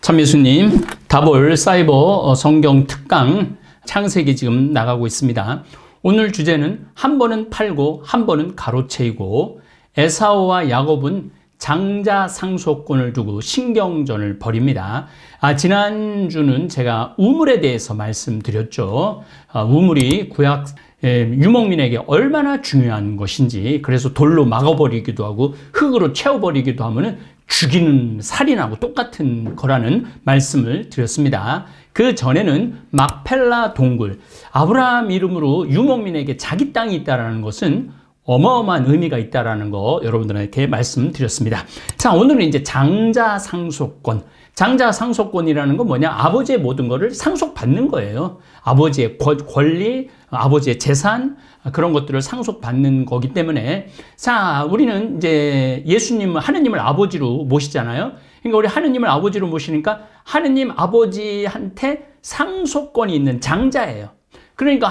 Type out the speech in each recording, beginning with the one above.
참예수님, 다볼 사이버 성경 특강 창세기 지금 나가고 있습니다. 오늘 주제는 한 번은 팔고 한 번은 가로채이고 에사우와 야곱은 장자 상속권을 두고 신경전을 벌입니다. 지난주는 제가 우물에 대해서 말씀드렸죠. 우물이 구약 유목민에게 얼마나 중요한 것인지, 그래서 돌로 막아버리기도 하고 흙으로 채워버리기도 하면은 죽이는 살인하고 똑같은 거라는 말씀을 드렸습니다. 그 전에는 막펠라 동굴, 아브라함 이름으로 유목민에게 자기 땅이 있다는 것은 어마어마한 의미가 있다는 거 여러분들에게 말씀드렸습니다. 자, 오늘은 이제 장자 상속권. 장자 상속권이라는 건 뭐냐? 아버지의 모든 것을 상속받는 거예요. 아버지의 권리, 아버지의 재산, 그런 것들을 상속받는 거기 때문에, 자, 우리는 이제 예수님은 하느님을 아버지로 모시잖아요. 그러니까 우리 하느님을 아버지로 모시니까 하느님 아버지한테 상속권이 있는 장자예요. 그러니까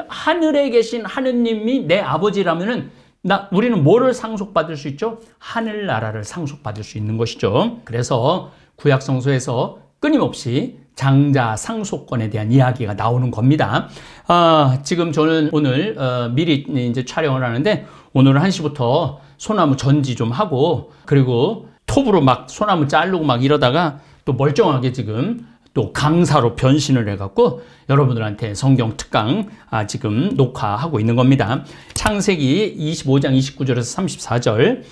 하늘에 계신 하느님이 내 아버지라면은 우리는 뭐를 상속받을 수 있죠? 하늘나라를 상속받을 수 있는 것이죠. 그래서 구약 성서에서 끊임없이 장자 상속권에 대한 이야기가 나오는 겁니다. 지금 저는 오늘 미리 이제 촬영을 하는데, 오늘 1시부터 소나무 전지 좀 하고, 그리고 톱으로 막 소나무 자르고 막 이러다가 또 멀쩡하게 지금 또 강사로 변신을 해갖고 여러분들한테 성경 특강 지금 녹화하고 있는 겁니다. 창세기 25장 29절에서 34절.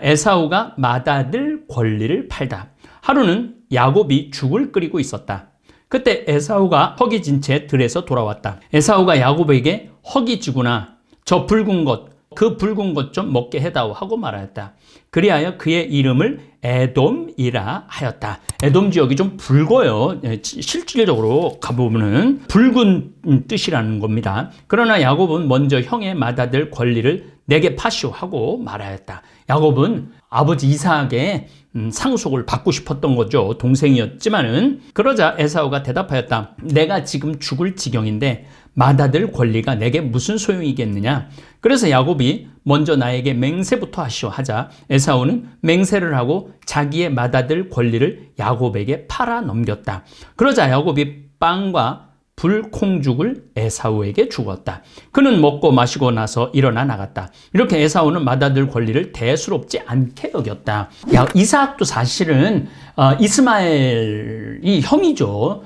에사우가 맏아들 권리를 팔다. 하루는 야곱이 죽을 끓이고 있었다. 그때 에사우가 허기진 채 들에서 돌아왔다. 에사우가 야곱에게 허기지구나. 저 붉은 것, 그 붉은 것 좀 먹게 해다오 하고 말하였다. 그리하여 그의 이름을 에돔이라 하였다. 에돔 지역이 좀 붉어요. 실질적으로 가보면은 붉은 뜻이라는 겁니다. 그러나 야곱은 먼저 형의 맏아들 권리를 내게 파시오 하고 말하였다. 야곱은 아버지 이삭의 상속을 받고 싶었던 거죠. 동생이었지만은. 그러자 에사우가 대답하였다. 내가 지금 죽을 지경인데 맏아들 권리가 내게 무슨 소용이겠느냐. 그래서 야곱이 먼저 나에게 맹세부터 하시오 하자 에사우는 맹세를 하고 자기의 맏아들 권리를 야곱에게 팔아 넘겼다. 그러자 야곱이 빵과 불콩죽을 에사우에게 주었다. 그는 먹고 마시고 나서 일어나 나갔다. 이렇게 에사우는 맏아들 권리를 대수롭지 않게 여겼다. 이삭도 사실은 이스마엘이 형이죠.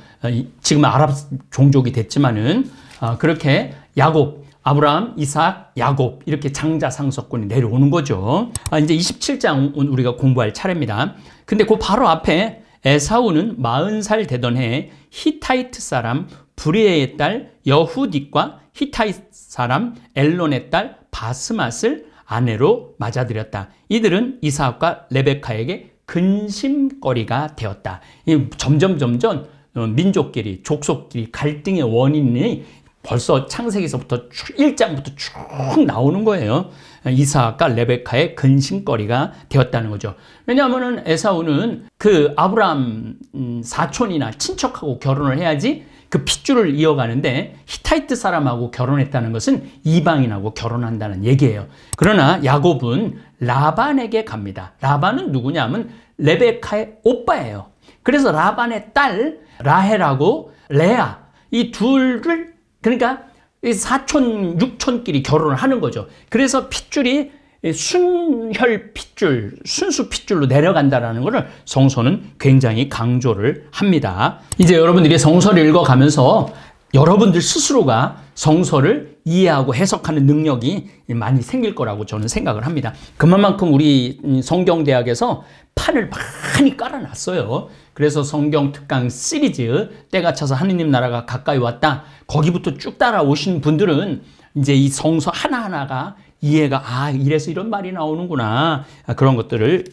지금 아랍 종족이 됐지만은 그렇게 야곱, 아브라함, 이삭, 야곱 이렇게 장자 상속권이 내려오는 거죠. 이제 27장 우리가 공부할 차례입니다. 근데 그 바로 앞에 에사우는 40살 되던 해에 히타이트 사람 브리에의 딸 여후딕과 히타이트 사람 엘론의 딸 바스맛을 아내로 맞아들였다. 이들은 이삭과 레베카에게 근심거리가 되었다. 점점 민족끼리, 족속끼리 갈등의 원인이 벌써 창세기서부터 1장부터 쭉 나오는 거예요. 이삭과 레베카의 근심거리가 되었다는 거죠. 왜냐하면 에사우는 그 아브라함 사촌이나 친척하고 결혼을 해야지 그 핏줄을 이어가는데, 히타이트 사람하고 결혼했다는 것은 이방인하고 결혼한다는 얘기예요. 그러나 야곱은 라반에게 갑니다. 라반은 누구냐면 레베카의 오빠예요. 그래서 라반의 딸 라헬하고 레아, 이 둘을, 그러니까 사촌, 육촌끼리 결혼을 하는 거죠. 그래서 핏줄이 순혈 핏줄, 순수 핏줄로 내려간다는 것을 성서는 굉장히 강조를 합니다. 이제 여러분들이 성서를 읽어가면서 여러분들 스스로가 성서를 이해하고 해석하는 능력이 많이 생길 거라고 저는 생각을 합니다. 그만큼 우리 성경대학에서 판을 많이 깔아놨어요. 그래서 성경 특강 시리즈 때가 차서 하느님 나라가 가까이 왔다, 거기부터 쭉 따라오신 분들은 이제 이 성서 하나하나가 이해가, 이래서 이런 말이 나오는구나, 그런 것들을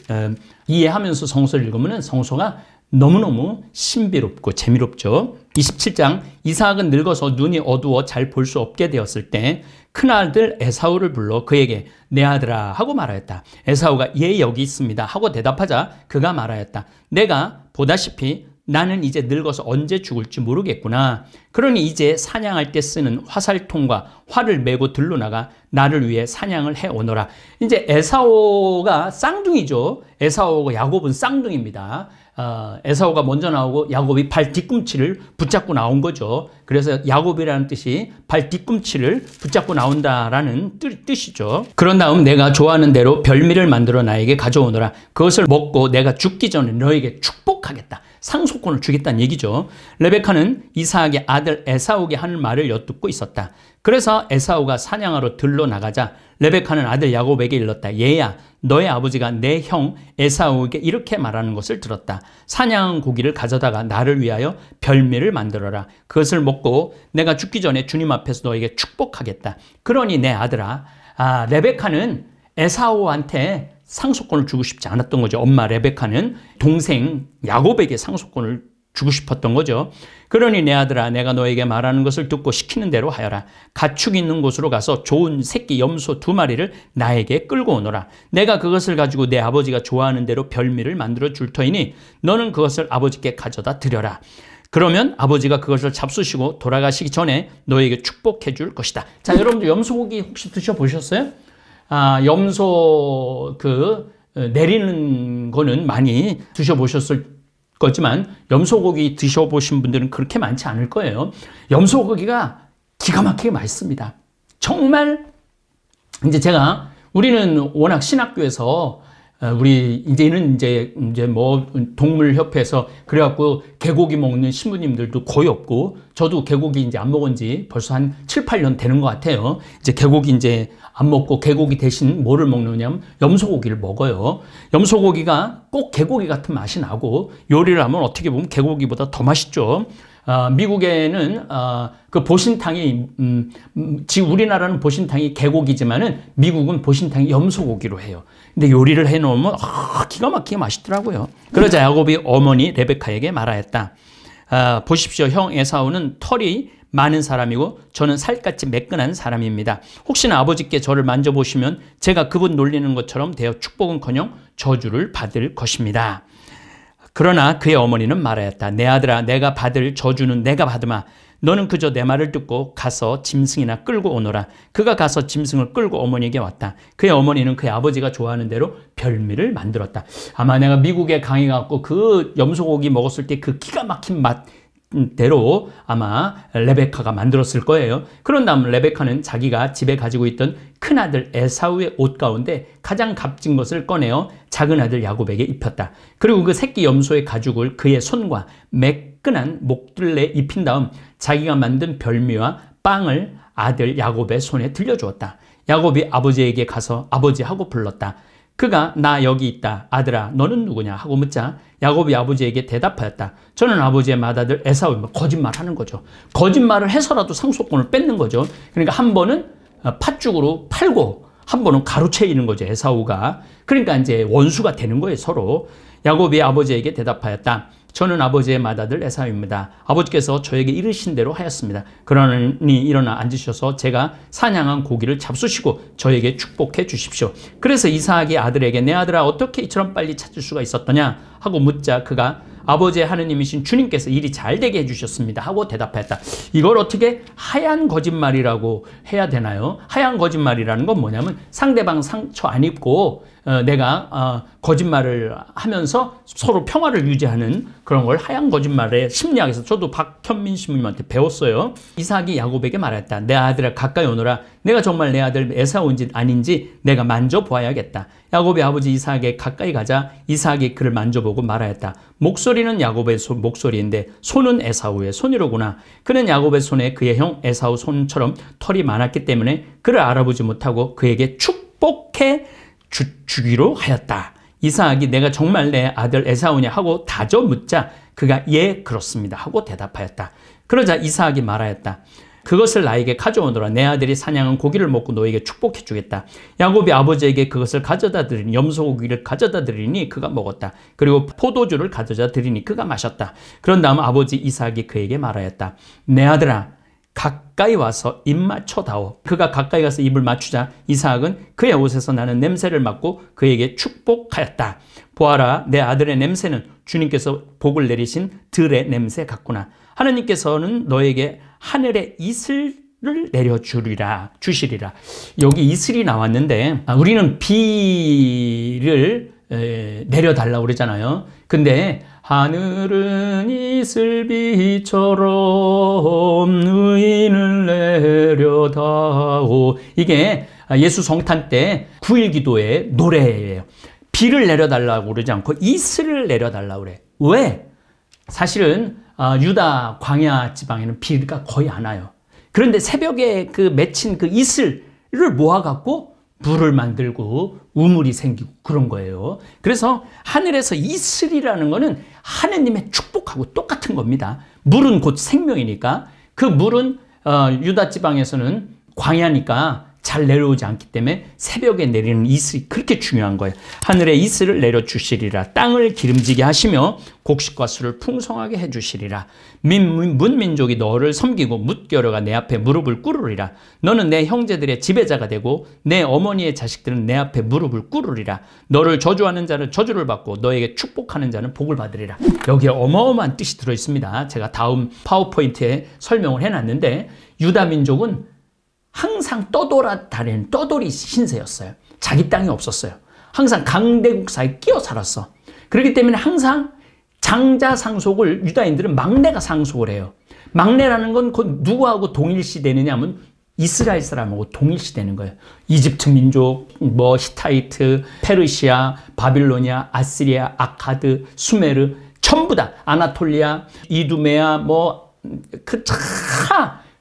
이해하면서 성서를 읽으면 성서가 너무너무 신비롭고 재미롭죠. 27장, 이삭은 늙어서 눈이 어두워 잘 볼 수 없게 되었을 때 큰아들 에사우를 불러 그에게 내 아들아 하고 말하였다. 에사우가 예 여기 있습니다 하고 대답하자 그가 말하였다. 내가 보다시피 나는 이제 늙어서 언제 죽을지 모르겠구나. 그러니 이제 사냥할 때 쓰는 화살통과 활을 메고 들로 나가 나를 위해 사냥을 해 오너라. 이제 에사오가 쌍둥이죠. 에사오하고 야곱은 쌍둥이입니다. 에사오가 먼저 나오고 야곱이 발 뒤꿈치를 붙잡고 나온 거죠. 그래서 야곱이라는 뜻이 발 뒤꿈치를 붙잡고 나온다라는 뜻이죠. 그런 다음 내가 좋아하는 대로 별미를 만들어 나에게 가져오너라. 그것을 먹고 내가 죽기 전에 너에게 축복하겠다. 상속권을 주겠다는 얘기죠. 레베카는 이삭의 아들 에사오에게 하는 말을 엿듣고 있었다. 그래서 에사오가 사냥하러 들러 나가자 레베카는 아들 야곱에게 일렀다. 얘야, 너의 아버지가 내 형 에사오에게 이렇게 말하는 것을 들었다. 사냥한 고기를 가져다가 나를 위하여 별미를 만들어라. 그것을 먹고 내가 죽기 전에 주님 앞에서 너에게 축복하겠다. 그러니 내 아들아, 레베카는 에사오한테 상속권을 주고 싶지 않았던 거죠. 엄마 레베카는 동생 야곱에게 상속권을 주고 싶었던 거죠. 그러니 내 아들아, 내가 너에게 말하는 것을 듣고 시키는 대로 하여라. 가축 있는 곳으로 가서 좋은 새끼 염소 2마리를 나에게 끌고 오너라. 내가 그것을 가지고 내 아버지가 좋아하는 대로 별미를 만들어 줄 터이니 너는 그것을 아버지께 가져다 드려라. 그러면 아버지가 그것을 잡수시고 돌아가시기 전에 너에게 축복해 줄 것이다. 자, 여러분들 염소고기 혹시 드셔보셨어요? 염소 내리는 거는 많이 드셔보셨을 거지만 염소고기 드셔보신 분들은 그렇게 많지 않을 거예요. 염소고기가 기가 막히게 맛있습니다. 정말 우리는 워낙 신학교에서 이제는 뭐 동물협회에서 그래갖고 개고기 먹는 신부님들도 거의 없고 저도 개고기 이제 안 먹은 지 벌써 한 7, 8년 되는 것 같아요. 이제 개고기 이제 안 먹고 개고기 대신 뭐를 먹느냐면 염소고기를 먹어요. 염소고기가 꼭 개고기 같은 맛이 나고 요리를 하면 어떻게 보면 개고기보다 더 맛있죠. 미국에는 그 보신탕이 우리나라는 보신탕이 개고기지만은 미국은 보신탕이 염소고기로 해요. 근데 요리를 해놓으면 기가 막히게 맛있더라고요. 그러자 야곱이 어머니 레베카에게 말하였다. 보십시오, 형 에사오는 털이 많은 사람이고 저는 살같이 매끈한 사람입니다. 혹시나 아버지께 저를 만져보시면 제가 그분 놀리는 것처럼 되어 축복은커녕 저주를 받을 것입니다. 그러나 그의 어머니는 말하였다. 내 아들아, 내가 받을 저주는 내가 받으마. 너는 그저 내 말을 듣고 가서 짐승이나 끌고 오너라. 그가 가서 짐승을 끌고 어머니에게 왔다. 그의 어머니는 그의 아버지가 좋아하는 대로 별미를 만들었다. 아마 내가 미국에 강의 갔고 그 염소고기 먹었을 때 그 기가 막힌 맛대로 아마 레베카가 만들었을 거예요. 그런 다음 레베카는 자기가 집에 가지고 있던 큰아들 에사우의 옷 가운데 가장 값진 것을 꺼내어 작은 아들 야곱에게 입혔다. 그리고 그 새끼 염소의 가죽을 그의 손과 매끈한 목들레에 입힌 다음 자기가 만든 별미와 빵을 아들 야곱의 손에 들려주었다. 야곱이 아버지에게 가서 아버지 하고 불렀다. 그가 나 여기 있다. 아들아, 너는 누구냐? 하고 묻자 야곱이 아버지에게 대답하였다. 저는 아버지의 맏아들 에사우입니다. 거짓말하는 거죠. 거짓말을 해서라도 상속권을 뺏는 거죠. 그러니까 한 번은 팥죽으로 팔고 한 번은 가로채이는 거죠. 에사우가. 그러니까 이제 원수가 되는 거예요, 서로. 야곱이 아버지에게 대답하였다. 저는 아버지의 맏아들 에사우입니다. 아버지께서 저에게 이르신 대로 하였습니다. 그러니 일어나 앉으셔서 제가 사냥한 고기를 잡수시고 저에게 축복해 주십시오. 그래서 이삭이 아들에게 내 아들아 어떻게 이처럼 빨리 찾을 수가 있었더냐 하고 묻자 그가 아버지의 하느님이신 주님께서 일이 잘 되게 해주셨습니다 하고 대답했다. 이걸 어떻게 하얀 거짓말이라고 해야 되나요? 하얀 거짓말이라는 건 뭐냐면 상대방 상처 안 입고 내가 거짓말을 하면서 서로 평화를 유지하는 그런 걸 하얀 거짓말의 심리학에서 저도 박현민 신부님한테 배웠어요. 이삭이 야곱에게 말했다. 내 아들아 가까이 오너라. 내가 정말 내 아들 에사오인지 아닌지 내가 만져보아야겠다. 야곱의 아버지 이삭에게 가까이 가자 이삭이 그를 만져보고 말하였다. 목소리는 야곱의 목소리인데 손은 에사오의 손이로구나. 그는 야곱의 손에 그의 형 에사오 손처럼 털이 많았기 때문에 그를 알아보지 못하고 그에게 축복해 주기로 하였다. 이삭이 내가 정말 내 아들 에사오냐 하고 다져 묻자 그가 예 그렇습니다 하고 대답하였다. 그러자 이삭이 말하였다. 그것을 나에게 가져오너라. 내 아들이 사냥한 고기를 먹고 너에게 축복해 주겠다. 야곱이 아버지에게 그것을 가져다 드리니 염소고기를 가져다 드리니 그가 먹었다. 그리고 포도주를 가져다 드리니 그가 마셨다. 그런 다음 아버지 이삭이 그에게 말하였다. 내 아들아 가까이 와서 입 맞춰다오. 그가 가까이 가서 입을 맞추자 이삭은 그의 옷에서 나는 냄새를 맡고 그에게 축복하였다. 보아라 내 아들의 냄새는 주님께서 복을 내리신 들의 냄새 같구나. 하나님께서는 너에게 하늘의 이슬을 주시리라. 여기 이슬이 나왔는데 우리는 비를 내려달라고 그러잖아요. 근데 하늘은 이슬비처럼 의인을 내려다오. 이게 예수 성탄 때 9일 기도의 노래예요. 비를 내려달라고 그러지 않고 이슬을 내려달라고 그래. 왜? 사실은 유다 광야 지방에는 비가 거의 안 와요. 그런데 새벽에 그 맺힌 그 이슬을 모아갖고 물을 만들고 우물이 생기고 그런 거예요. 그래서 하늘에서 이슬이라는 거는 하느님의 축복하고 똑같은 겁니다. 물은 곧 생명이니까 그 물은 유다 지방에서는 광야니까 잘 내려오지 않기 때문에 새벽에 내리는 이슬이 그렇게 중요한 거예요. 하늘에 이슬을 내려주시리라. 땅을 기름지게 하시며 곡식과 술을 풍성하게 해주시리라. 문민족이 너를 섬기고 뭇겨려가 내 앞에 무릎을 꿇으리라. 너는 내 형제들의 지배자가 되고 내 어머니의 자식들은 내 앞에 무릎을 꿇으리라. 너를 저주하는 자는 저주를 받고 너에게 축복하는 자는 복을 받으리라. 여기에 어마어마한 뜻이 들어있습니다. 제가 다음 파워포인트에 설명을 해놨는데 유다 민족은 항상 떠돌아다니는 떠돌이 신세였어요. 자기 땅이 없었어요. 항상 강대국 사이에 끼어 살았어. 그렇기 때문에 항상 장자 상속을 유다인들은 막내가 상속을 해요. 막내라는 건 곧 누구하고 동일시되느냐 하면 이스라엘 사람하고 동일시되는 거예요. 이집트 민족, 히타이트, 페르시아, 바빌로니아, 아시리아, 아카드, 수메르 전부 다 아나톨리아, 이두메아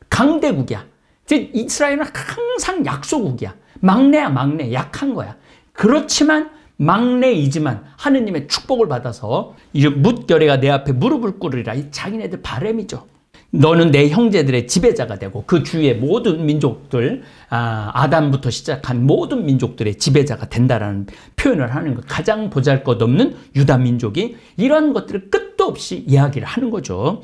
강대국이야. 이스라엘은 항상 약소국이야. 막내야 막내. 약한 거야. 그렇지만 막내이지만 하느님의 축복을 받아서 뭇결에가 내 앞에 무릎을 꿇으리라. 이 자기네들 바람이죠. 너는 내 형제들의 지배자가 되고 그 주위의 모든 민족들, 아담부터 시작한 모든 민족들의 지배자가 된다라는 표현을 하는 것. 가장 보잘것없는 유다 민족이 이런 것들을 끝도 없이 이야기를 하는 거죠.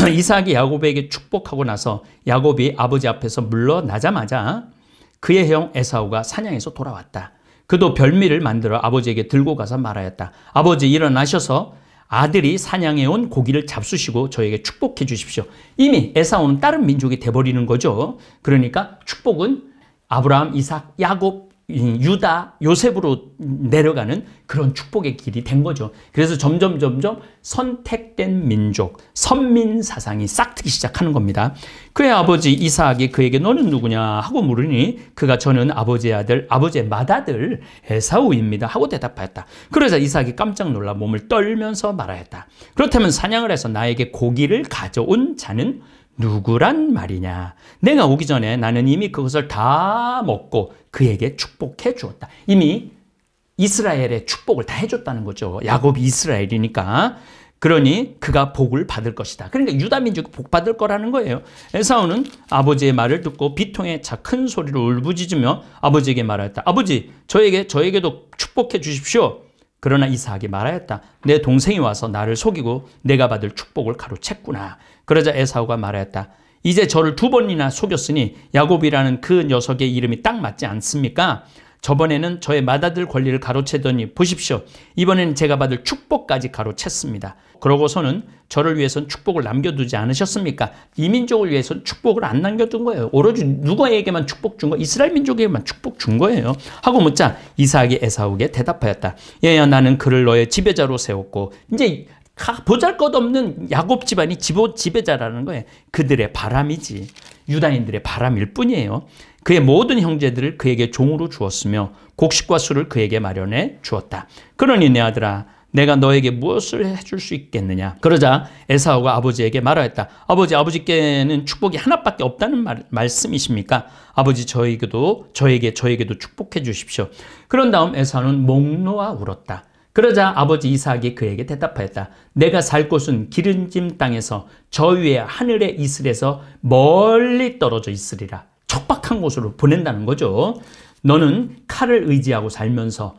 이삭이 야곱에게 축복하고 나서 야곱이 아버지 앞에서 물러나자마자 그의 형 에사우가 사냥에서 돌아왔다. 그도 별미를 만들어 아버지에게 들고 가서 말하였다. 아버지 일어나셔서 아들이 사냥해 온 고기를 잡수시고 저에게 축복해 주십시오. 이미 에사우는 다른 민족이 돼버리는 거죠. 그러니까 축복은 아브라함, 이삭, 야곱, 유다, 요셉으로 내려가는 그런 축복의 길이 된 거죠. 그래서 점점 선택된 민족, 선민 사상이 싹트기 시작하는 겁니다. 그의 아버지 이삭이 그에게 너는 누구냐 하고 물으니 그가 저는 아버지의 아들, 아버지의 맏아들 에사우입니다 하고 대답하였다. 그러자 이삭이 깜짝 놀라 몸을 떨면서 말하였다. 그렇다면 사냥을 해서 나에게 고기를 가져온 자는 누구란 말이냐? 내가 오기 전에 나는 이미 그것을 다 먹고 그에게 축복해 주었다. 이미 이스라엘의 축복을 다 해줬다는 거죠. 야곱이 이스라엘이니까. 그러니 그가 복을 받을 것이다. 그러니까 유다 민족이 복 받을 거라는 거예요. 에사우는 아버지의 말을 듣고 비통에 큰 소리로 울부짖으며 아버지에게 말하였다. 아버지, 저에게도 축복해 주십시오. 그러나 이삭이 말하였다. 내 동생이 와서 나를 속이고 내가 받을 축복을 가로챘구나. 그러자 에사우가 말하였다. 이제 저를 2번이나 속였으니 야곱이라는 그 녀석의 이름이 딱 맞지 않습니까? 저번에는 저의 맏아들 권리를 가로채더니 보십시오. 이번에는 제가 받을 축복까지 가로챘습니다. 그러고서는 저를 위해서는 축복을 남겨두지 않으셨습니까? 이 민족을 위해서는 축복을 안 남겨둔 거예요. 오로지 누구에게만 축복 준 거예요? 이스라엘 민족에게만 축복 준 거예요. 하고 묻자 이삭이 에사우에게 대답하였다. 얘야, 나는 그를 너의 지배자로 세웠고 이제 보잘것없는 야곱 집안이 지배자라는 거예요. 그들의 바람이지. 유다인들의 바람일 뿐이에요. 그의 모든 형제들을 그에게 종으로 주었으며 곡식과 술을 그에게 마련해 주었다. 그러니 내 아들아, 내가 너에게 무엇을 해줄 수 있겠느냐? 그러자 에사우가 아버지에게 말하였다. 아버지께는 축복이 하나밖에 없다는 말씀이십니까? 아버지, 저에게도 축복해 주십시오. 그런 다음 에사우는 목 놓아 울었다. 그러자 아버지 이삭이 그에게 대답하였다. 내가 살 곳은 기름진 땅에서 저 위에 하늘의 이슬에서 멀리 떨어져 있으리라. 척박한 곳으로 보낸다는 거죠. 너는 칼을 의지하고 살면서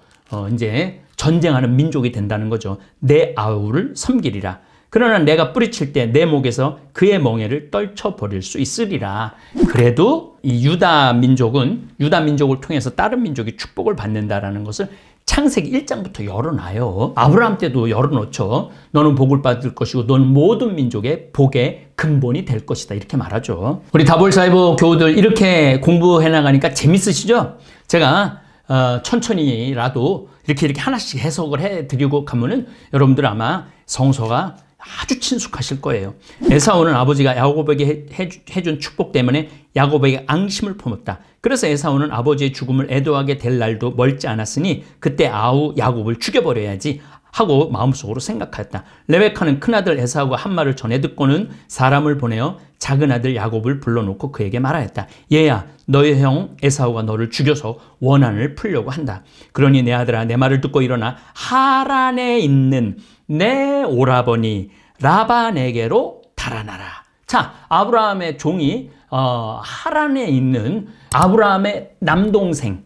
이제 전쟁하는 민족이 된다는 거죠. 내 아우를 섬기리라. 그러나 내가 뿌리칠 때 내 목에서 그의 멍에를 떨쳐버릴 수 있으리라. 그래도 이 유다 민족을 통해서 다른 민족이 축복을 받는다라는 것을 창세기 1장부터 열어놔요. 아브라함 때도 열어놓죠. 너는 복을 받을 것이고 너는 모든 민족의 복의 근본이 될 것이다. 이렇게 말하죠. 우리 다볼사이버 교우들 이렇게 공부해 나가니까 재밌으시죠? 제가 천천히라도 이렇게 하나씩 해석을 해드리고 가면은 여러분들 아마 성서가 아주 친숙하실 거예요. 에사오는 아버지가 야곱에게 해준 축복 때문에 야곱에게 앙심을 품었다. 그래서 에사오는 아버지의 죽음을 애도하게 될 날도 멀지 않았으니 그때 야곱을 죽여버려야지 하고 마음속으로 생각하였다. 레베카는 큰아들 에사오가 한 말을 전해 듣고는 사람을 보내어 작은아들 야곱을 불러놓고 그에게 말하였다. 얘야, 너의 형 에사오가 너를 죽여서 원한을 풀려고 한다. 그러니 내 아들아, 내 말을 듣고 일어나 하란에 있는 내 오라버니 라반에게로 달아나라. 자, 아브라함의 종이 하란에 있는 아브라함의 남동생의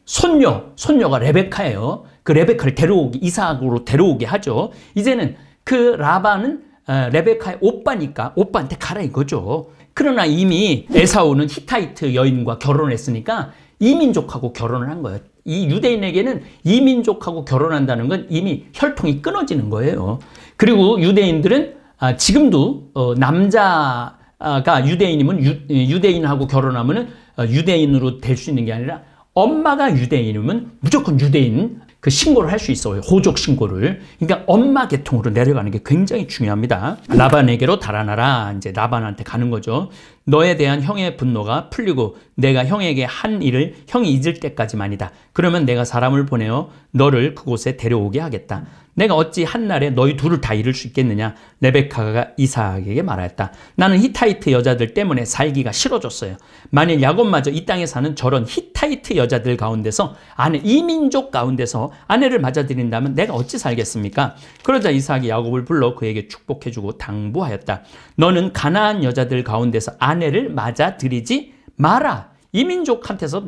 손녀가 레베카예요. 그 레베카를 이삭으로 데려오게 하죠. 이제는 그 라반은 레베카의 오빠니까 오빠한테 가라 이거죠. 그러나 이미 에사오는 히타이트 여인과 결혼했으니까 이민족하고 결혼을 한 거예요. 이 유대인에게는 이민족하고 결혼한다는 건 이미 혈통이 끊어지는 거예요. 그리고 유대인들은 지금도 남자가 유대인이면 유대인하고 결혼하면 유대인으로 될 수 있는 게 아니라 엄마가 유대인이면 무조건 유대인 그 신고를 할 수 있어요. 호족 신고를. 그러니까 엄마 계통으로 내려가는 게 굉장히 중요합니다. 라반에게로 달아나라. 이제 라반한테 가는 거죠. 너에 대한 형의 분노가 풀리고 내가 형에게 한 일을 형이 잊을 때까지만이다. 그러면 내가 사람을 보내어 너를 그곳에 데려오게 하겠다. 내가 어찌 한날에 너희 둘을 다 잃을 수 있겠느냐. 레베카가 이삭에게 말하였다. 나는 히타이트 여자들 때문에 살기가 싫어졌어요. 만일 야곱마저 이 땅에 사는 저런 히타이트 여자들 가운데서 이민족 가운데서 아내를 맞아들인다면 내가 어찌 살겠습니까? 그러자 이삭이 야곱을 불러 그에게 축복해주고 당부하였다. 너는 가나안 여자들 가운데서 아내를 맞아들이지 마라. 이민족한테서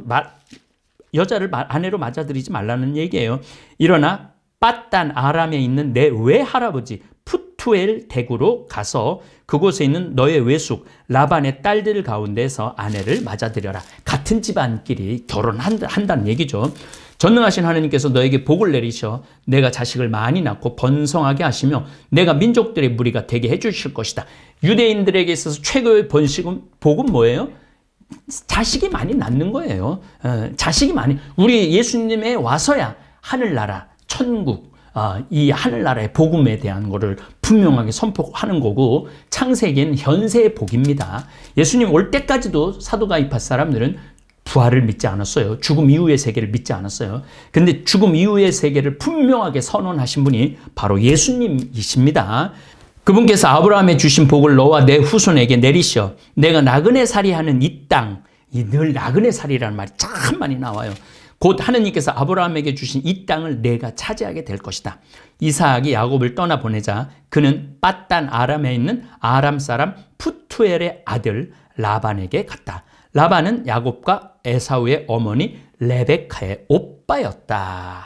여자를 아내로 맞아들이지 말라는 얘기예요. 일어나 밧단 아람에 있는 내 외할아버지 푸투엘 댁으로 가서 그곳에 있는 너의 외숙 라반의 딸들 가운데서 아내를 맞아들여라. 같은 집안끼리 결혼한다는 얘기죠. 전능하신 하나님께서 너에게 복을 내리셔 내가 자식을 많이 낳고 번성하게 하시며 내가 민족들의 무리가 되게 해주실 것이다. 유대인들에게 있어서 최고의 복은 뭐예요? 자식이 많이 낳는 거예요. 자식이 많이. 우리 예수님에 와서야 하늘나라 천국, 이 하늘나라의 복음에 대한 거를 분명하게 선포하는 거고 창세기는 현세의 복입니다. 예수님 올 때까지도 사도가이파 사람들은 부활을 믿지 않았어요. 죽음 이후의 세계를 믿지 않았어요. 근데 죽음 이후의 세계를 분명하게 선언하신 분이 바로 예수님이십니다. 그분께서 아브라함에 주신 복을 너와 내 후손에게 내리셔 내가 나그네 살이하는 이 땅, 늘 나그네 살이라는 말이 참 많이 나와요. 곧 하느님께서 아브라함에게 주신 이 땅을 내가 차지하게 될 것이다. 이삭이 야곱을 떠나보내자 그는 밧단 아람에 있는 아람 사람 푸투엘의 아들 라반에게 갔다. 라반은 야곱과 에사우의 어머니 레베카의 오빠였다.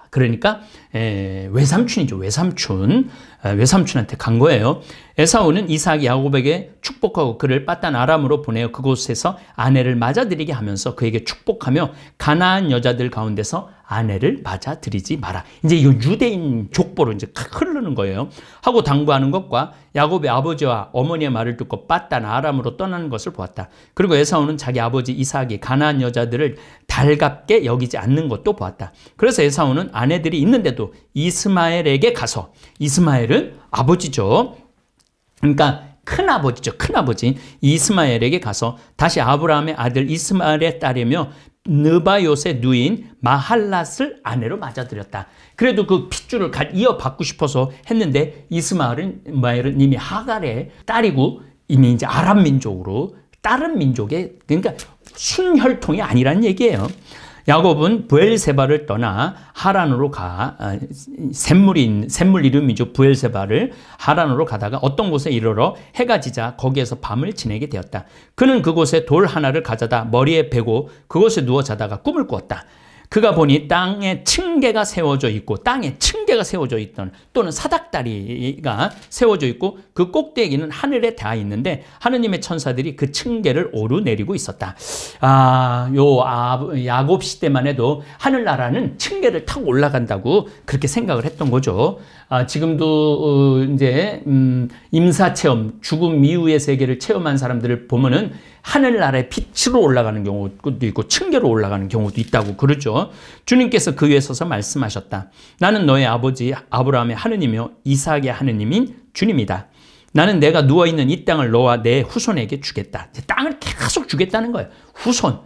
그러니까 외삼촌이죠. 외삼촌한테 간 거예요. 에사우는 이삭이 야곱에게 축복하고 그를 밧단 아람으로 보내어 그곳에서 아내를 맞아들이게 하면서 그에게 축복하며 가나안 여자들 가운데서 아내를 맞아들이지 마라. 이제 이 유대인 족보로 이제 흐르는 거예요. 하고 당부하는 것과 야곱의 아버지와 어머니의 말을 듣고 밧단 아람으로 떠나는 것을 보았다. 그리고 에사우는 자기 아버지 이삭이 가나안 여자들을 달갑게 여기지 않는 것도 보았다. 그래서 에사우는 아내들이 있는데도 이스마엘에게 가서, 이스마엘은 아버지죠. 그러니까 큰아버지죠. 큰아버지 이스마엘에게 가서 다시 아브라함의 아들 이스마엘의 딸이며 느바요의 누인 마할랏을 아내로 맞아들였다. 그래도 그 핏줄을 이어받고 싶어서 했는데 이스마엘은 이미 하갈의 딸이고 이미 이제 아람 민족으로 다른 민족의, 그러니까 순혈통이 아니란 얘기예요. 야곱은 부엘세바를 떠나 하란으로 샘물 이름이죠. 부엘세바를 하란으로 가다가 어떤 곳에 이르러 해가 지자 거기에서 밤을 지내게 되었다. 그는 그곳에 돌 하나를 가져다 머리에 베고 그곳에 누워 자다가 꿈을 꾸었다. 그가 보니 땅에 층계가 세워져 있고 땅에 층계 층계가 세워져 있던 또는 사닥다리가 세워져 있고 그 꼭대기는 하늘에 닿아 있는데 하느님의 천사들이 그 층계를 오르내리고 있었다. 야곱 시대만 해도 하늘나라는 층계를 타고 올라간다고 그렇게 생각을 했던 거죠. 지금도 이제 임사체험, 죽음 이후의 세계를 체험한 사람들을 보면은 하늘나라의 빛으로 올라가는 경우도 있고 층계로 올라가는 경우도 있다고 그러죠. 주님께서 그 위에 서서 말씀하셨다. 나는 너의 아버지 아브라함의 하느님이요 이삭의 하느님인 주님이다. 나는 내가 누워있는 이 땅을 너와 내 후손에게 주겠다. 땅을 계속 주겠다는 거예요. 후손,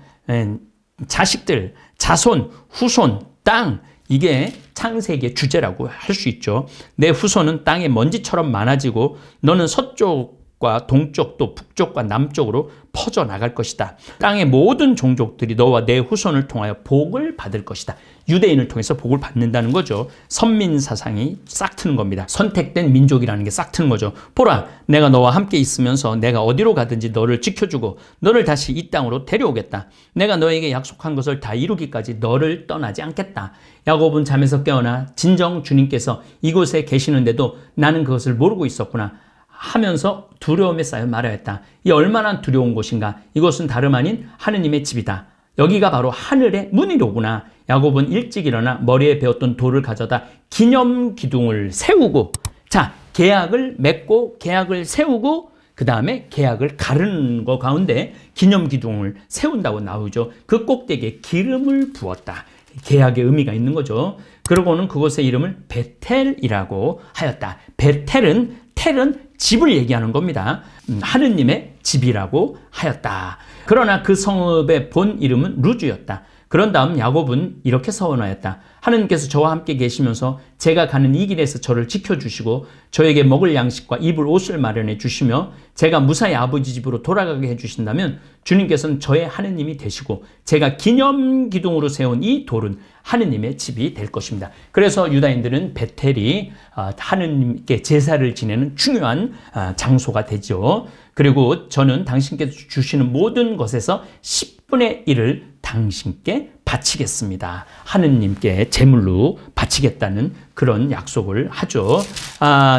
자식들, 자손, 후손, 땅. 이게 창세기의 주제라고 할 수 있죠. 내 후손은 땅의 먼지처럼 많아지고 너는 서쪽과 동쪽 또 북쪽과 남쪽으로 퍼져나갈 것이다. 땅의 모든 종족들이 너와 내 후손을 통하여 복을 받을 것이다. 유대인을 통해서 복을 받는다는 거죠. 선민사상이 싹 트는 겁니다. 선택된 민족이라는 게 싹 트는 거죠. 보라, 내가 너와 함께 있으면서 내가 어디로 가든지 너를 지켜주고 너를 다시 이 땅으로 데려오겠다. 내가 너에게 약속한 것을 다 이루기까지 너를 떠나지 않겠다. 야곱은 잠에서 깨어나 진정 주님께서 이곳에 계시는데도 나는 그것을 모르고 있었구나 하면서 두려움에 쌓여 말하였다. 이 얼마나 두려운 곳인가. 이곳은 다름 아닌 하느님의 집이다. 여기가 바로 하늘의 문이로구나. 야곱은 일찍 일어나 머리에 베었던 돌을 가져다 기념 기둥을 세우고, 자, 계약을 맺고 계약을 세우고 그 다음에 계약을 가르는 거 가운데 기념 기둥을 세운다고 나오죠. 그 꼭대기에 기름을 부었다. 계약의 의미가 있는 거죠. 그러고는 그곳의 이름을 베텔이라고 하였다. 텔은 집을 얘기하는 겁니다. 하느님의 집이라고 하였다. 그러나 그 성읍의 본 이름은 루즈였다. 그런 다음 야곱은 이렇게 서원하였다. 하느님께서 저와 함께 계시면서 제가 가는 이 길에서 저를 지켜주시고 저에게 먹을 양식과 입을 옷을 마련해 주시며 제가 무사히 아버지 집으로 돌아가게 해주신다면 주님께서는 저의 하느님이 되시고 제가 기념 기둥으로 세운 이 돌은 하느님의 집이 될 것입니다. 그래서 유다인들은 베텔이 하느님께 제사를 지내는 중요한 장소가 되죠. 그리고 저는 당신께서 주시는 모든 것에서 10분의 1을 당신께 바치겠습니다. 하느님께 제물로 바치겠다는 그런 약속을 하죠.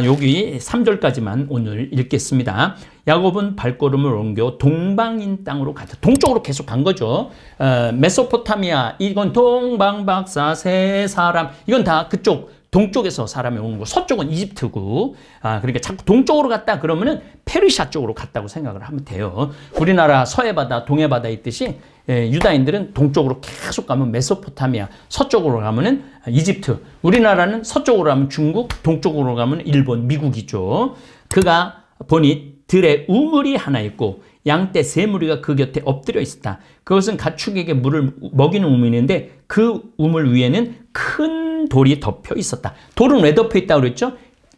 여기 3절까지만 오늘 읽겠습니다. 야곱은 발걸음을 옮겨 동방인 땅으로 갔다. 동쪽으로 계속 간 거죠. 메소포타미아, 이건 동방박사 세 사람, 이건 다 그쪽 동쪽에서 사람이 오는 거. 서쪽은 이집트고. 그러니까 자꾸 동쪽으로 갔다 그러면은 페르시아 쪽으로 갔다고 생각을 하면 돼요. 우리나라 서해 바다, 동해 바다 있듯이 유다인들은 동쪽으로 계속 가면 메소포타미아, 서쪽으로 가면은 이집트. 우리나라는 서쪽으로 가면 중국, 동쪽으로 가면 일본, 미국이죠. 그가 보니 들에 우물이 하나 있고 양떼 세 무리가 그 곁에 엎드려 있었다. 그것은 가축에게 물을 먹이는 우물인데 그 우물 위에는 큰 돌이 덮여 있었다. 돌은 왜 덮여 있다고 그랬죠?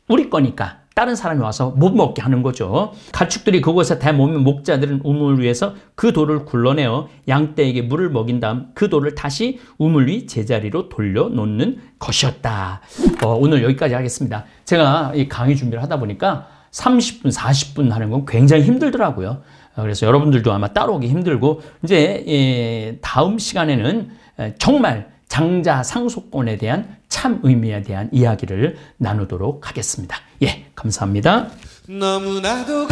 우리 거니까 다른 사람이 와서 못 먹게 하는 거죠. 가축들이 그곳에 다 모이면 목자들은 우물 위에서 그 돌을 굴러내어 양떼에게 물을 먹인 다음 그 돌을 다시 우물 위 제자리로 돌려놓는 것이었다. 오늘 여기까지 하겠습니다. 제가 이 강의 준비를 하다 보니까 30분, 40분 하는 건 굉장히 힘들더라고요. 그래서 여러분들도 아마 따라오기 힘들고 이제 다음 시간에는 정말 장자 상속권에 대한 참 의미에 대한 이야기를 나누도록 하겠습니다. 예, 감사합니다. 너무나도